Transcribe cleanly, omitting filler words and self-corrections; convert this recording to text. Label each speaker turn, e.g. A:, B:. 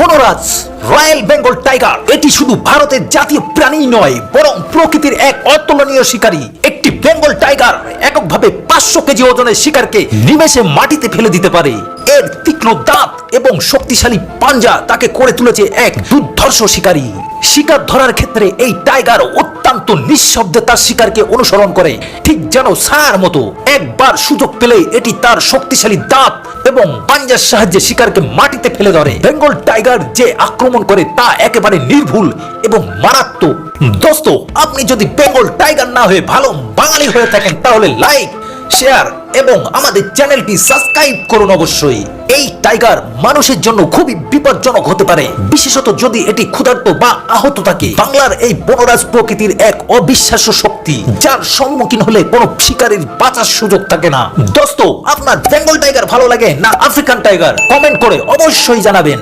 A: Banraj royal Bengal tiger এটি শুধু ভারতের জাতীয় প্রাণী নয়, বরং প্রকৃতির এক অতুলনীয় শিকারী। একটি বেঙ্গল টাইগার এককভাবে 500 কেজি ওজনের শিকারকে নিমেষে মাটিতে ফেলে দিতে পারে। এর তীক্ষ্ণ দাঁত এবং শক্তিশালী পাঞ্জা তাকে করে তুলেছে এক দুর্ধর্ষ শিকারী। শিকার ধরার ক্ষেত্রে এই টাইগার অত্যন্ত নিঃশব্দে তার শিকারকে অনুসরণ করে, ঠিক যেন ছায়ার মতো। একবার সুযোগ পেলে এটি তার শক্তিশালী দাঁত এবং পাঞ্জার সাহায্যে শিকারকে মাটিতে ফেলে ধরে। বেঙ্গল টাইগার যে আক্রমণ করে তা একেবারে নির্ভুল এবং মারাত্মক। দোস্ত, আপনি যদি বেঙ্গল টাইগার না হয়ে ভালো বাঙালি হয়ে থাকেন তাহলে লাইক, শেয়ার এবং আমাদের চ্যানেলটি সাবস্ক্রাইব করুন অবশ্যই। এই টাইগার মানুষের জন্য খুবই বিপজ্জনক হতে পারে, বিশেষত যদি এটি ক্ষুধার্ত বা আহত থাকে। বাংলার এই বনরাজ প্রকৃতির এক অবিশ্বাস্য শক্তি, যার সম্মুখীন হলে কোনো শিকারীর বাঁচার সুযোগ থাকে না। দোস্ত, আপনার বেঙ্গল টাইগার ভালো লাগে না আফ্রিকান টাইগার? কমেন্ট করে অবশ্যই জানাবেন।